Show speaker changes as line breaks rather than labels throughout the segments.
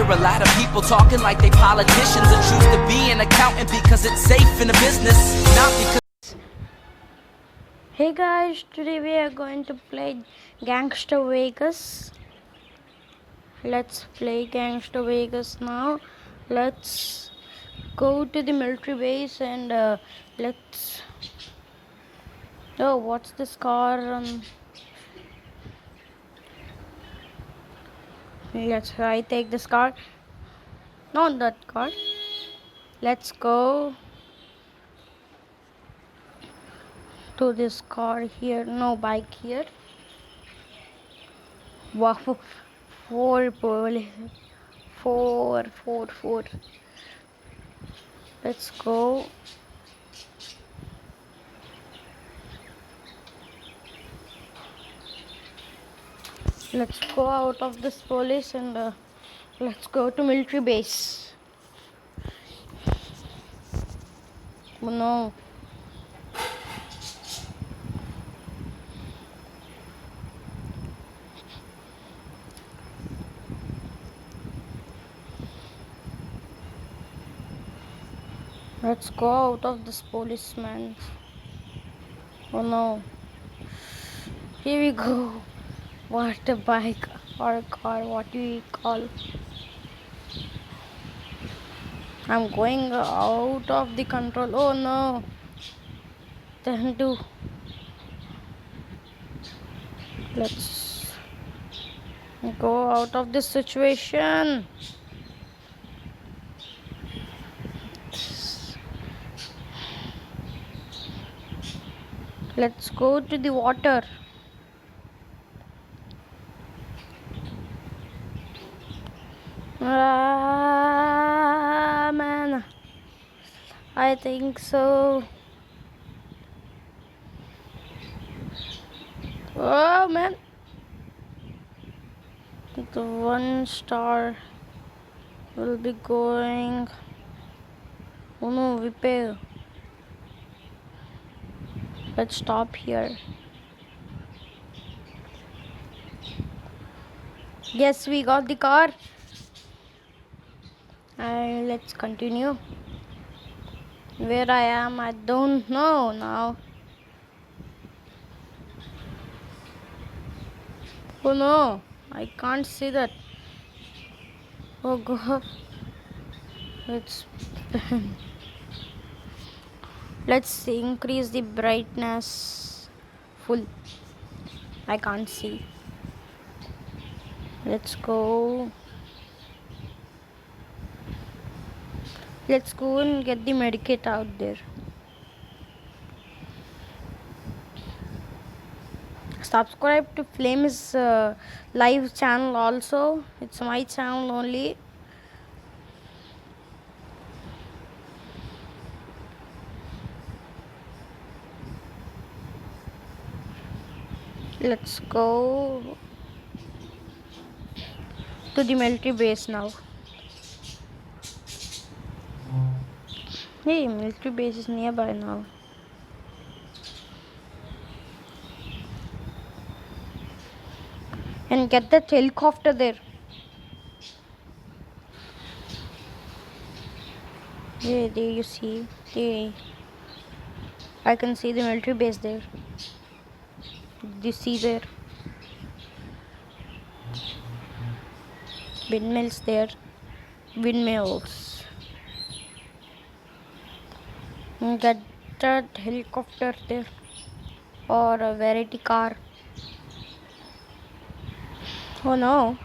hear a lot of people talking like they politicians and choose to be an accountant because it's safe in a business, not because...
Hey guys, today we are going to play Gangstar Vegas. Let's play Gangstar Vegas now. Let's go to the military base and let's... Oh, what's this car? Let's try take this car. Not that car. Let's go to this car here. No bike here. Wow, four police. Four. Let's go. Let's go out of this police and let's go to military base. Oh no. Let's go out of this policeman. Oh no. Here we go. What a bike or a car, what do we call? I'm going out of the control. Oh no. Then do. Let's go out of this situation. Let's go to the water. Man, I think so. Oh man, the 1 star will be going. Oh no, repair. Let's stop here. Yes, we got the car. Let's continue. Where I am, I don't know now. Oh no, I can't see that. Oh god. Let's increase the brightness full. I can't see. Let's go. Let's go and get the medikit out there. Subscribe to Flame's live channel also. It's my channel only. Let's go to the military base now. Hey, military base is nearby now. And get that helicopter there. Yeah, there you see. There. I can see the military base there. Did you see there? Windmills there. Windmills. And get that helicopter there. Or a variety car. Oh no.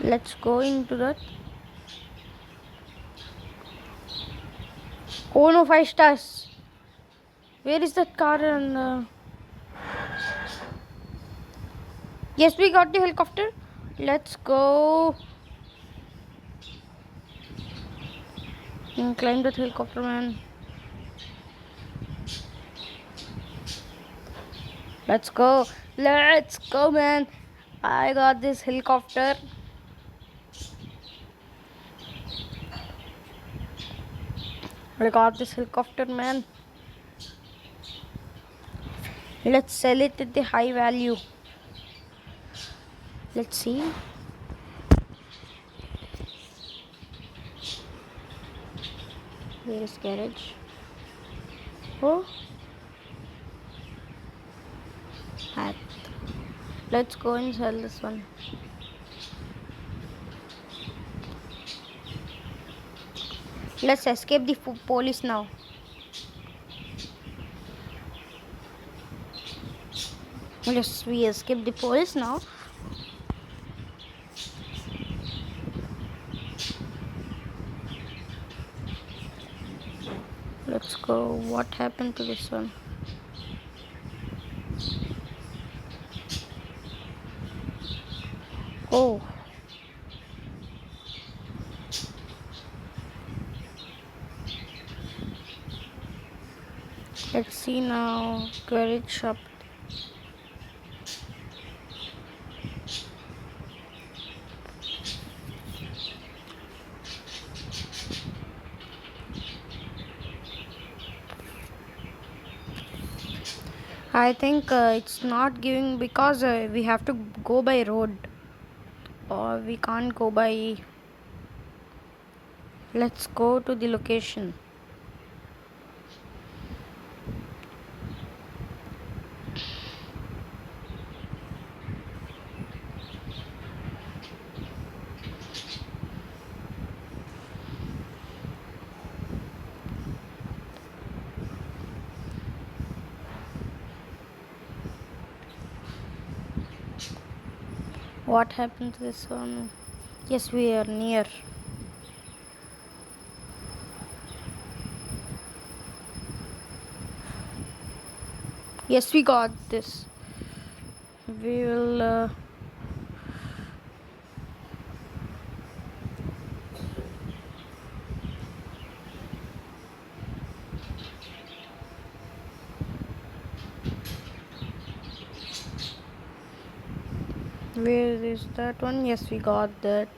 Let's go into that. Oh no, 5 stars. Where is that car? And yes, we got the helicopter. Let's go and climb that helicopter, man. Let's go, man. I got this helicopter. I got this helicopter, man. Let's sell it at the high value. Let's see. Where is garage? Oh, hat. Let's go and sell this one. Let's escape the police now. Yes, we escape the police now. Let's go. What happened to this one? Oh. Let's see now. Garage shop. I think it's not giving because we have to go by road, or we can't go by. Let's go to the location. What happened to this one? Yes, we are near. Yes, we got this. We will. Where is that one? Yes, we got that.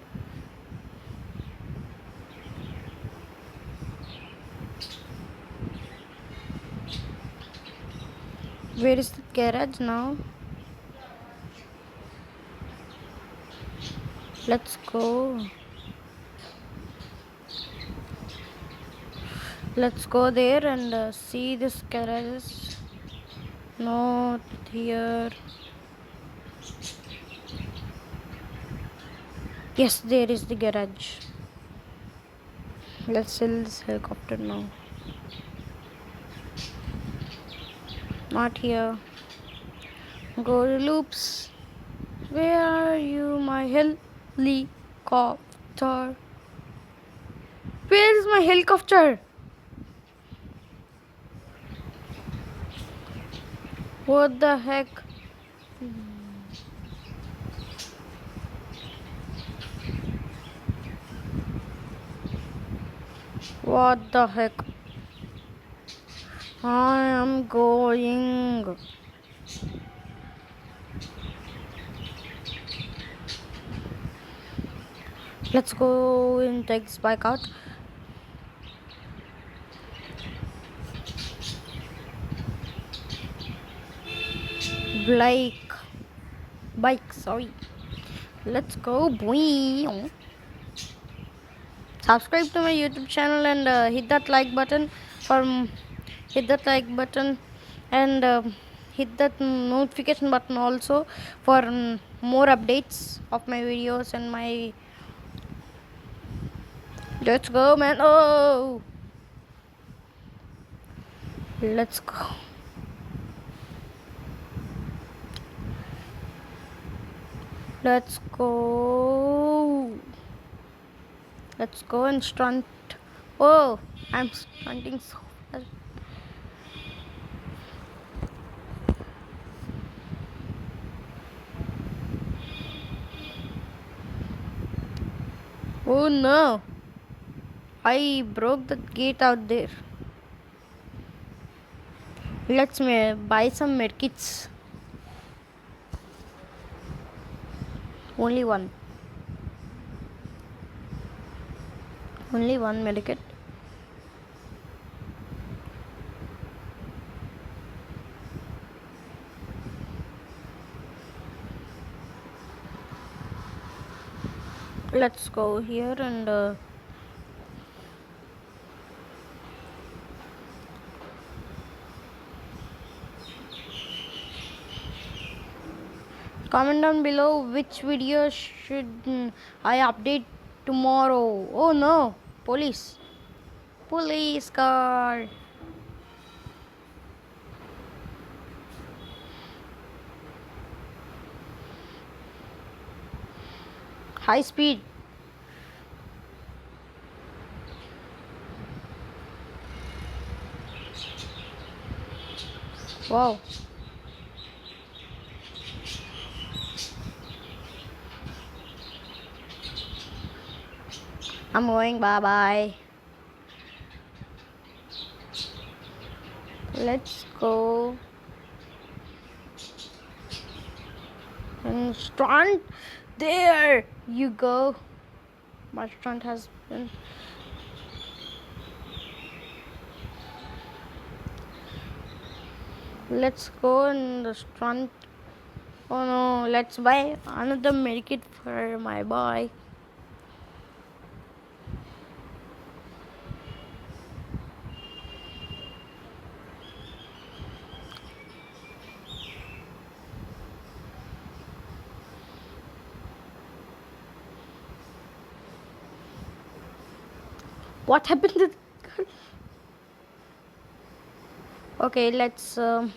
Where is the garage now? Let's go. Let's go there and see this garage. Not here. Yes, there is the garage. Let's sell this helicopter now. Not here. Go to loops. Where are you, my helicopter? Where is my helicopter? What the heck? What the heck? I am going. Let's go and take this bike out. Bike, sorry. Let's go, boy. Subscribe to my YouTube channel and hit that like button and hit that notification button also for more updates of my videos and my. Let's go, man. Oh, let's go. Let's go. Let's go and stunt. Oh, I'm stunting so fast. Oh no, I broke the gate out there. Let's buy some medkits. Only one medikit. Let's go here and Comment down below which video should I update tomorrow. Oh no, police car. High speed. Wow. I'm going. Bye bye. Let's go. And stunt. There you go. My stunt has been. Let's go in the stunt. Oh no, let's buy another medikit for my boy. What happened to the... Okay, let's go.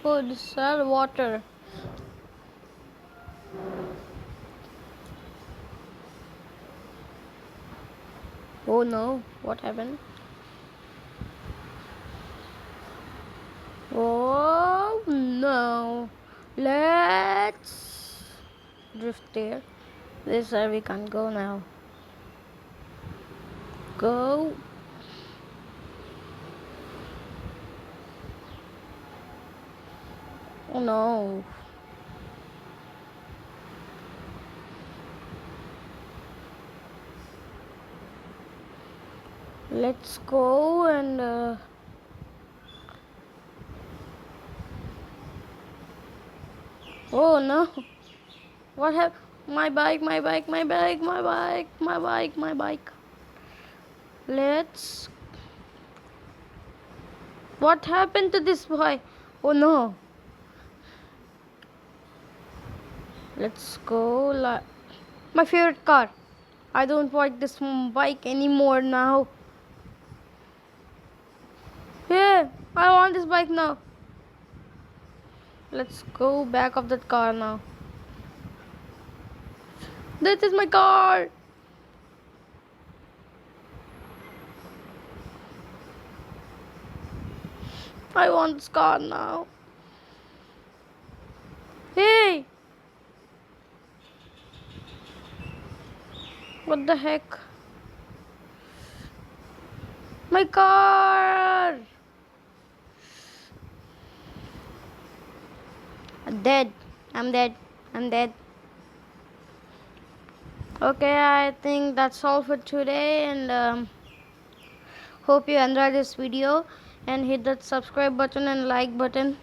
Oh, this is water. Oh no, what happened? Oh no. Let's drift there. This is where we can't go now. Go. Oh no. Let's go and oh no. What happened? My bike. Let's... What happened to this boy? Oh no. Let's go. My favorite car. I don't want this bike anymore now. Yeah, I want this bike now. Let's go back of that car now. This is my car. I want this car now. Hey! What the heck? My car! I'm dead. I'm dead. Okay, I think that's all for today, and hope you enjoyed this video, and hit that subscribe button and like button.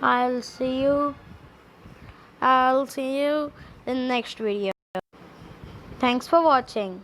I'll see you in next video. Thanks for watching.